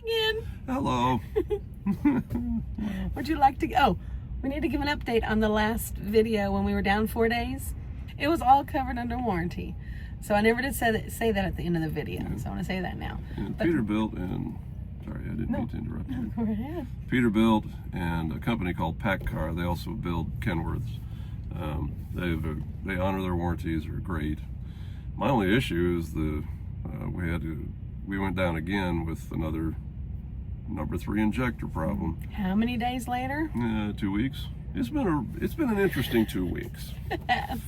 again. Hello. Would you like to go? We need to give an update on the last video when we were down 4 days. It was all covered under warranty. So I never did say that at the end of the video. Yeah. So I want to say that now. And Peterbilt and, sorry, I didn't mean to interrupt you. Go ahead. Peterbilt and a company called PACCAR, they also build Kenworths. They honor their warranties, are great. My only issue is we went down again with another number 3 injector problem. How many days later? 2 weeks. It's been an interesting 2 weeks. Yes.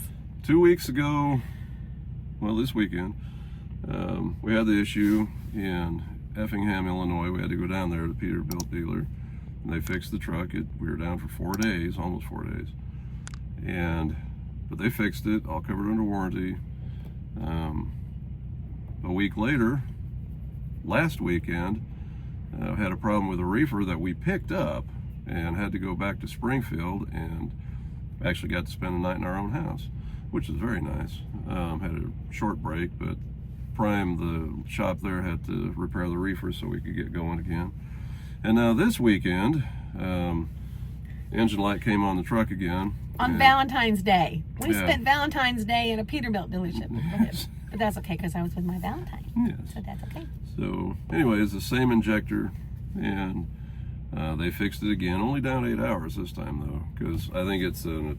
2 weeks ago, well, this weekend, we had the issue in Effingham, Illinois. We had to go down there to the Peterbilt dealer, and they fixed the truck. We were down for 4 days, almost 4 days, but they fixed it, all covered under warranty. A week later, last weekend, had a problem with a reefer that we picked up and had to go back to Springfield, and actually got to spend the night in our own house, which is very nice. Had a short break, but Prime, the shop there, had to repair the reefer so we could get going again. And now this weekend, engine light came on the truck again. On Valentine's Day. We spent Valentine's Day in a Peterbilt dealership. Yes. But that's okay, because I was with my Valentine. Yes. So that's okay. So anyway, it's the same injector, and they fixed it again, only down 8 hours this time though, because I think it's the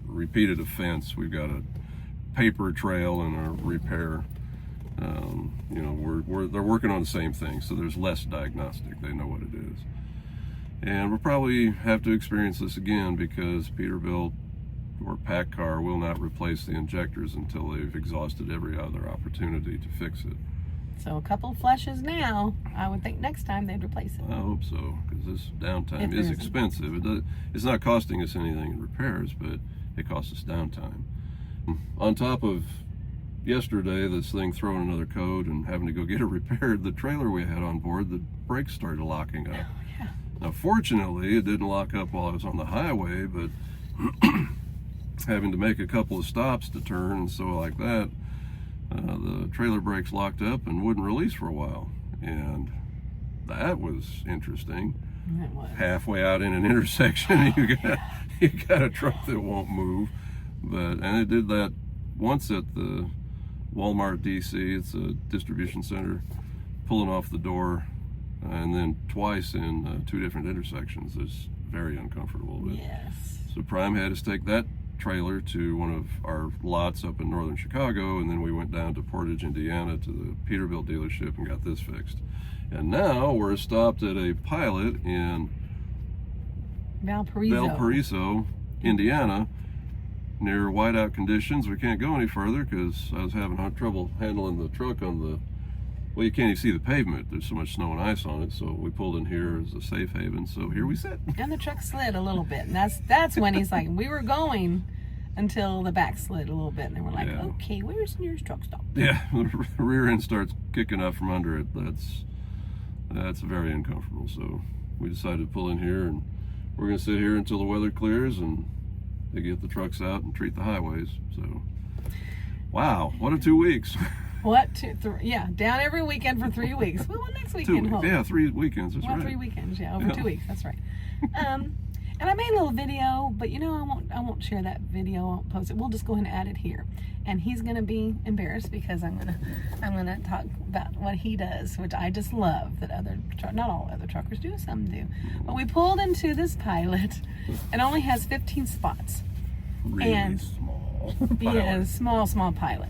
repeated offense. We've got a paper trail and a repair. You know, they're working on the same thing, so there's less diagnostic. They know what it is. And we'll probably have to experience this again, because Peterbilt or PACCAR will not replace the injectors until they've exhausted every other opportunity to fix it. So a couple flushes now, I would think next time they'd replace it. I hope so, because this downtime is expensive. It's not costing us anything in repairs, but it costs us downtime. On top of yesterday, this thing throwing another code and having to go get it repaired, the trailer we had on board, the brakes started locking up. Oh, yeah. Now, fortunately, it didn't lock up while I was on the highway, but having to make a couple of stops to turn and so like that, the trailer brakes locked up and wouldn't release for a while. And that was interesting. It was. Halfway out in an intersection, you got a truck that won't move. And it did that once at the Walmart DC, it's a distribution center, pulling off the door, and then twice in 2 different intersections. It's very uncomfortable. But, yes. So Prime had us take that trailer to one of our lots up in northern Chicago, and then we went down to Portage, Indiana to the Peterbilt dealership and got this fixed. And now we're stopped at a Pilot in Valparaiso, Indiana, near whiteout conditions. We can't go any further because I was having trouble handling the truck on the, well, you can't even see the pavement. There's so much snow and ice on it, so we pulled in here as a safe haven. So here we sit. And the truck slid a little bit, and that's when he's like, we were going until the back slid a little bit, and then we're like, okay, where's the nearest truck stop? Yeah, the rear end starts kicking up from under it. That's very uncomfortable. So we decided to pull in here, and we're going to sit here until the weather clears and they get the trucks out and treat the highways. So, wow, what a 2 weeks. What, 2, 3? Yeah, down every weekend for 3 weeks. Well, next weekend, 2 weeks. Yeah, 3 weekends. That's right. 3 weekends. Yeah, over 2 weeks. That's right. And I made a little video, but you know, I won't share that video. I won't post it. We'll just go ahead and add it here. And he's gonna be embarrassed because I'm gonna talk about what he does, which I just love. That not all other truckers do, some do. But we pulled into this Pilot. It only has 15 spots. Really small Pilot. Yeah, small Pilot.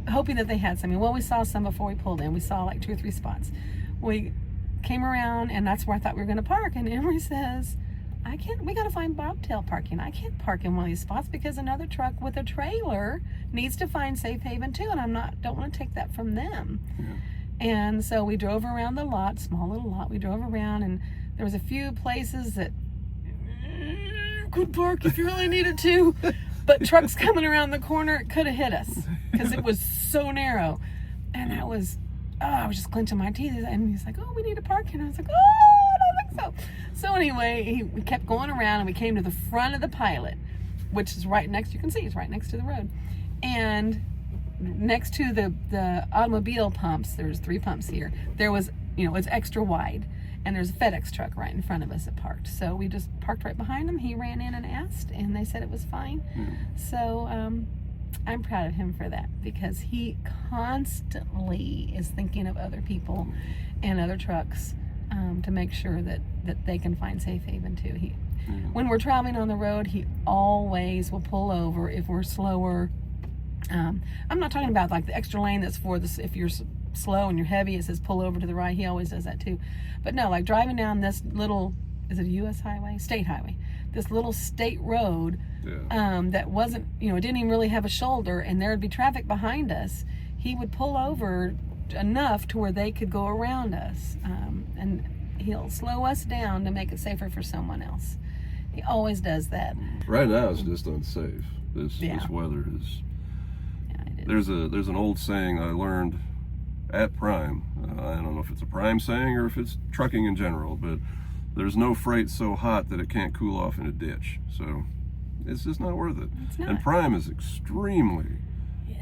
Hoping that they had some. Well, we saw some before we pulled in. We saw like 2 or 3 spots. We came around, and that's where I thought we were going to park. And Emery says, we got to find bobtail parking. I can't park in one of these spots because another truck with a trailer needs to find safe haven too, and don't want to take that from them. Yeah. And so we drove around the lot, small little lot. We drove around, and there was a few places that you could park if you really needed to. But trucks coming around the corner, it could have hit us because it was so narrow. And I was just clenching my teeth. And he's like, oh, we need to park here. And I was like, oh, I don't think so. So anyway, we kept going around, and we came to the front of the Pilot, which is right next, you can see it's right next to the road. And next to the automobile pumps, there's 3 pumps here, there was it's extra wide. And there's a FedEx truck right in front of us that parked. So we just parked right behind him. He ran in and asked, and they said it was fine. So I'm proud of him for that, because he constantly is thinking of other people and other trucks to make sure that they can find safe haven too. When we're traveling on the road, he always will pull over if we're slower. I'm not talking about like the extra lane that's for this, if you're slow and you're heavy, it says pull over to the right. He always does that too. But no, like driving down this little, is it a U.S. highway? State highway. This little state road that wasn't, it didn't even really have a shoulder, and there'd be traffic behind us. He would pull over enough to where they could go around us, and he'll slow us down to make it safer for someone else. He always does that. Right now it's just unsafe. This weather is. There's an old saying I learned at Prime. I don't know if it's a Prime saying or if it's trucking in general, but there's no freight so hot that it can't cool off in a ditch. So it's just not worth it. It's not. And Prime is extremely,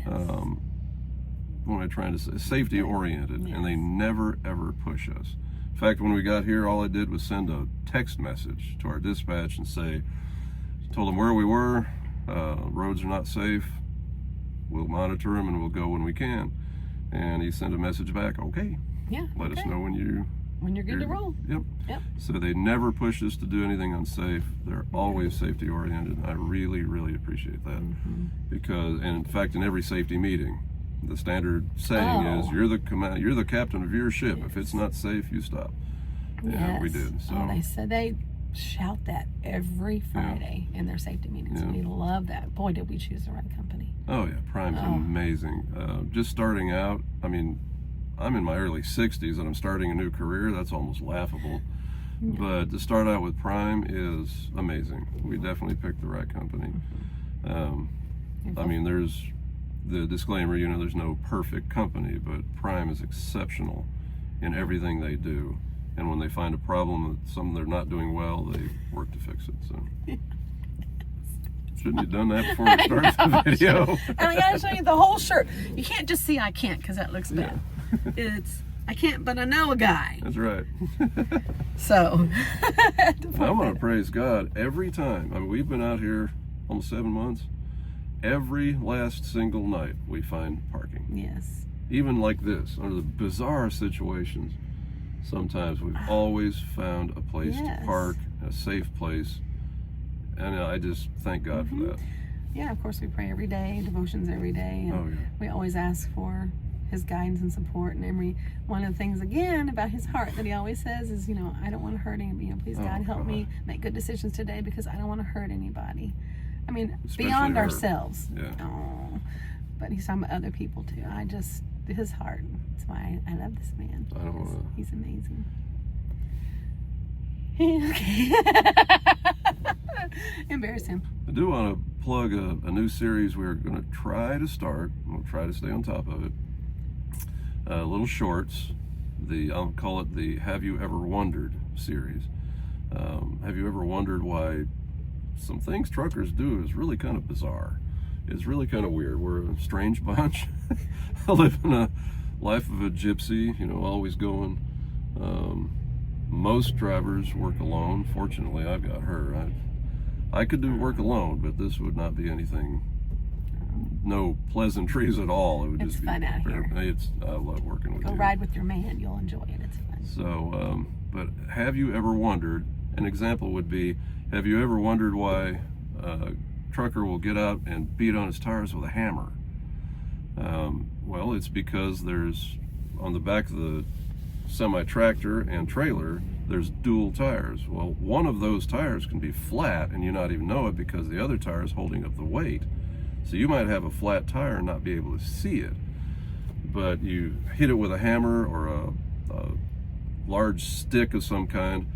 what am I trying to say, safety oriented, and they never ever push us. In fact, when we got here, all I did was send a text message to our dispatch and told them where we were, roads are not safe, we'll monitor them and we'll go when we can. And he sent a message back, okay. Yeah. Let us know when you're good to roll. Yep. So they never push us to do anything unsafe. They're always safety oriented. I really, really appreciate that. Because, and in fact, in every safety meeting, the standard saying is, you're the captain of your ship. If it's not safe, you stop. Yeah, we did. So they said they shout that every Friday in their safety meetings. We love that. Boy, did we choose the right company. Oh yeah, Prime's amazing. Just starting out, I mean, I'm in my early 60s and I'm starting a new career. That's almost laughable. But to start out with Prime is amazing. We definitely picked the right company. I mean, there's the disclaimer, there's no perfect company, but Prime is exceptional in everything they do. And when they find a problem, something they're not doing well, they work to fix it. So shouldn't you have done that before we started the video? And I gotta show you the whole shirt. You can't just see I can't, because that looks bad. It's I can't, but I know a guy. That's right. So I want to praise God every time. I mean, we've been out here almost 7 months. Every last single night we find parking. Yes. Even like this, under the bizarre situations, sometimes we've always found a place to park, a safe place. And I just thank God for that. Yeah, of course we pray every day, devotions every day. And we always ask for his guidance and support. And one of the things, again, about his heart that he always says is, I don't want to hurt anybody. Please, God, help me make good decisions today, because I don't want to hurt anybody. I mean, especially beyond ourselves. Yeah. Oh, but he's talking about other people too. His heart. That's why I love this man. He's amazing. Embarrass him. I do want to plug a new series we're going to try to start. We'll try to stay on top of it. Little shorts. I'll call it the Have You Ever Wondered series. Have you ever wondered why some things truckers do is really kind of bizarre? It's really kind of weird. We're a strange bunch. I live in a life of a gypsy, always going. Most drivers work alone. Fortunately, I've got her. I could do work alone, but this would not be anything, no pleasantries at all. It would just be fun out here. I love working with you. Go ride with your man. You'll enjoy it. It's fun. So, but have you ever wondered, an example would be, have you ever wondered why a trucker will get out and beat on his tires with a hammer? Well, it's because there's, on the back of the semi-tractor and trailer, there's dual tires. Well, one of those tires can be flat and you not even know it, because the other tire is holding up the weight. So you might have a flat tire and not be able to see it, but you hit it with a hammer or a large stick of some kind.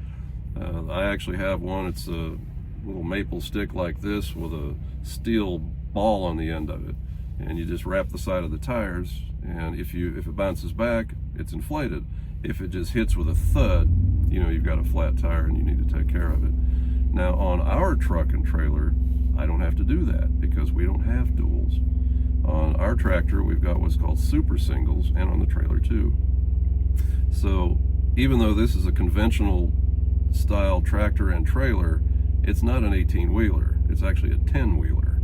I actually have one. It's a little maple stick like this with a steel ball on the end of it, and you just wrap the side of the tires, and if it bounces back, it's inflated. If it just hits with a thud, you've got a flat tire and you need to take care of it. Now on our truck and trailer, I don't have to do that because we don't have duals. On our tractor, we've got what's called super singles, and on the trailer too. So even though this is a conventional style tractor and trailer, it's not an 18-wheeler. It's actually a 10-wheeler,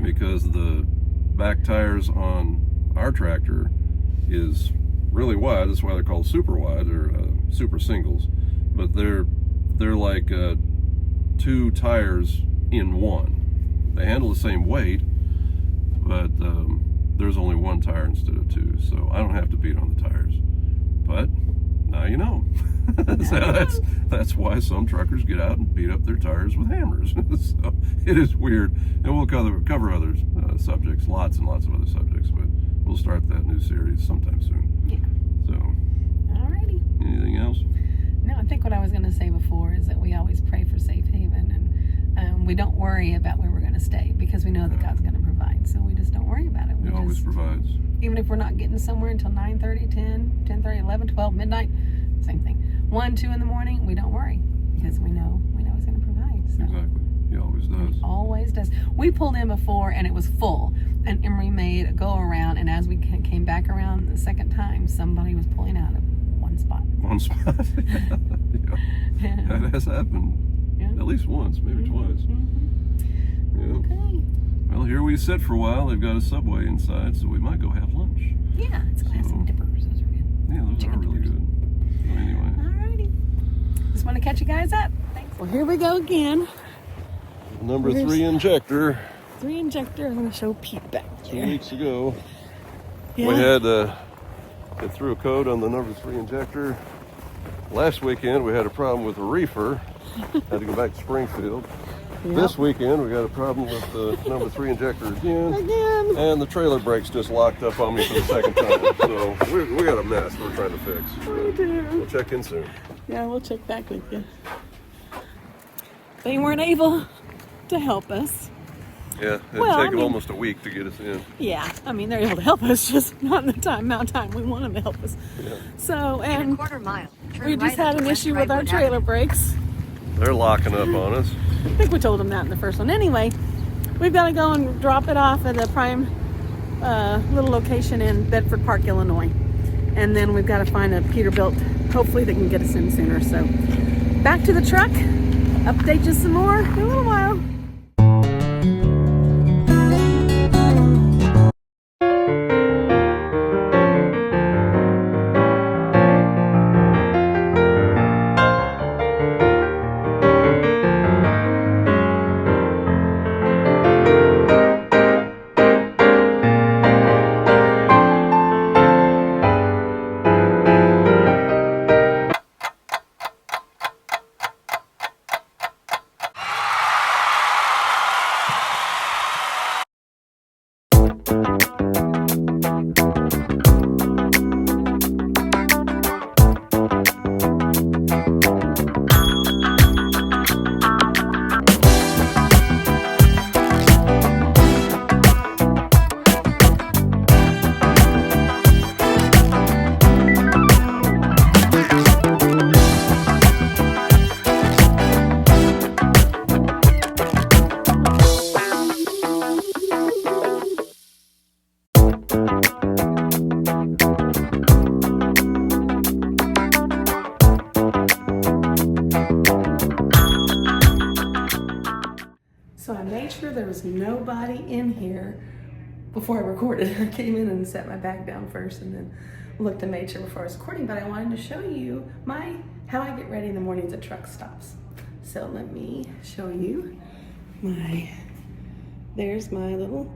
because the back tires on our tractor is really wide. That's why they're called super wide, or super singles. But they're like 2 tires in one. They handle the same weight, but there's only 1 tire instead of 2, so I don't have to beat on the tires. But now you know. So that's why some truckers get out and beat up their tires with hammers. So it is weird, and we'll cover other subjects, lots and lots of other subjects, but we'll start that new series sometime soon. Yeah. So, alrighty. Anything else? No, I think what I was going to say before is that we always pray for safe haven, and we don't worry about where we're going to stay, because we know that God's going to provide. So we just don't worry about it. He always provides. Even if we're not getting somewhere until 9:30, 10, 10:30, 11, 12, midnight, same thing. 1, 2 in the morning, we don't worry, because we know He's going to provide. So. Exactly. He always does. He always does. We pulled in before and it was full, and Emery made a go around, and as we came back around the second time, somebody was pulling out of one spot. One spot. Yeah. That has happened at least once, maybe twice. Yeah. Okay. Well, here we sit for a while. They've got a Subway inside, so we might go have lunch. Yeah, it's going to have some dippers. Those are good. Yeah, those Chicken are really dippers. good. So anyway. Alrighty. Just want to catch you guys up. Thanks. Well, here we go again. Number 3 injector. 3 injector. I'm going to show Pete back here. 2 weeks ago, Yeah. we had threw a code on the number 3 injector. Last weekend, we had a problem with the reefer. Had to go back to Springfield. Yep. This weekend, we got a problem with the number 3 injector again. And the trailer brakes just locked up on me for the second time. So we got a mess we're trying to fix. We do. We'll check in soon. Yeah, we'll check back with you. They weren't able to help us. Yeah, it'd take them almost a week to get us in. Yeah, I mean, they're able to help us, just not in the amount of time we want them to help us. Yeah. So, and a quarter mile. we just had an issue with our trailer brakes. They're locking up on us. I think we told them that in the first one. Anyway, we've got to go and drop it off at a prime little location in Bedford Park, Illinois. And then we've got to find a Peterbilt. Hopefully they can get us in sooner. So back to the truck. Update you some more in a little while. So I made sure there was nobody in here before I recorded. I came in and set my bag down first and then looked and made sure before I was recording, but I wanted to show you how I get ready in the mornings at truck stops. So let me show you there's my little,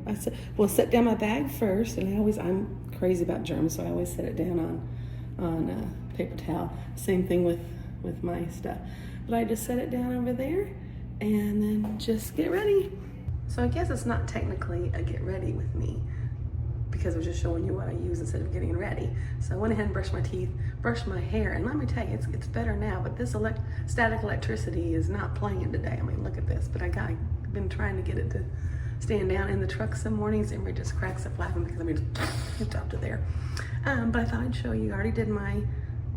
we'll set down my bag first, and I'm crazy about germs, so I always set it down on paper towel. Same thing with my stuff. But I just set it down over there and then just get ready. So I guess it's not technically a get ready with me, because I was just showing you what I use instead of getting ready. So I went ahead and brushed my teeth, brushed my hair, and let me tell you, it's better now, but this static electricity is not playing today. I mean, look at this, but I've been trying to get it to stand down in the truck some mornings, and it just cracks up laughing because it's up to there. But I thought I'd show you. I already did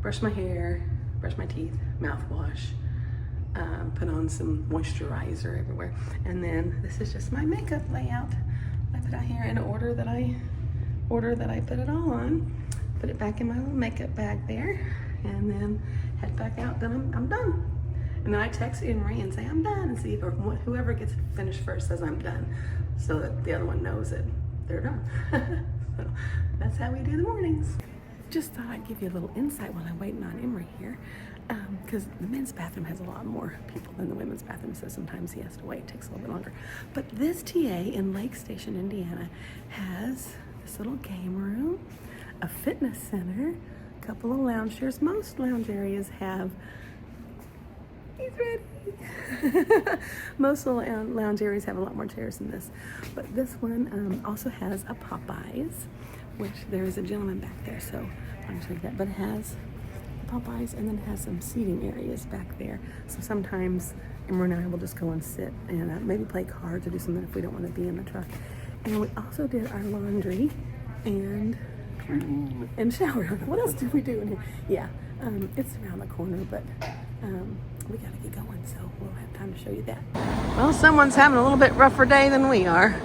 brush my hair, brush my teeth, mouthwash, put on some moisturizer everywhere. And then this is just my makeup layout. I put out here in order that I put it all on. Put it back in my little makeup bag there. and then head back out. Then I'm done. And then I text Emery and say I'm done, and see if whoever gets finished first says I'm done, so that the other one knows that they're done. So that's how we do the mornings. Just thought I'd give you a little insight while I'm waiting on Emery here, because the men's bathroom has a lot more people than the women's bathroom, so sometimes he has to wait. It takes a little bit longer. But this TA in Lake Station, Indiana, has this little game room, a fitness center, a couple of lounge chairs. Most lounge areas have, he's ready. Most of the lounge areas have a lot more chairs than this. But this one also has a Popeyes, which there is a gentleman back there, so I'm show you that. But it has Popeyes, and then it has some seating areas back there. So sometimes Emery and I will just go and sit and maybe play cards or do something if we don't want to be in the truck. And we also did our laundry and shower. What else did we do in here? Yeah, it's around the corner, but we gotta get going, so we'll have time to show you that. Well, someone's having a little bit rougher day than we are.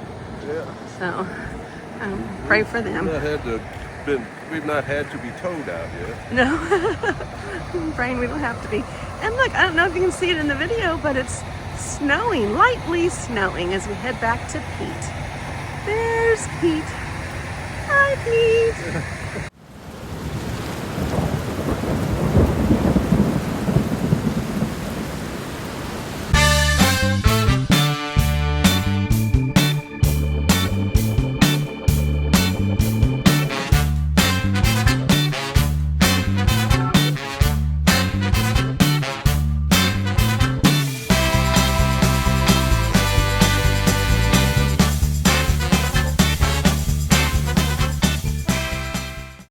Yeah. So pray for them. We've not had to be towed out yet. No. I'm praying we don't have to be. And look, I don't know if you can see it in the video, but it's snowing, lightly snowing as we head back to Pete. There's Pete. Hi, Pete.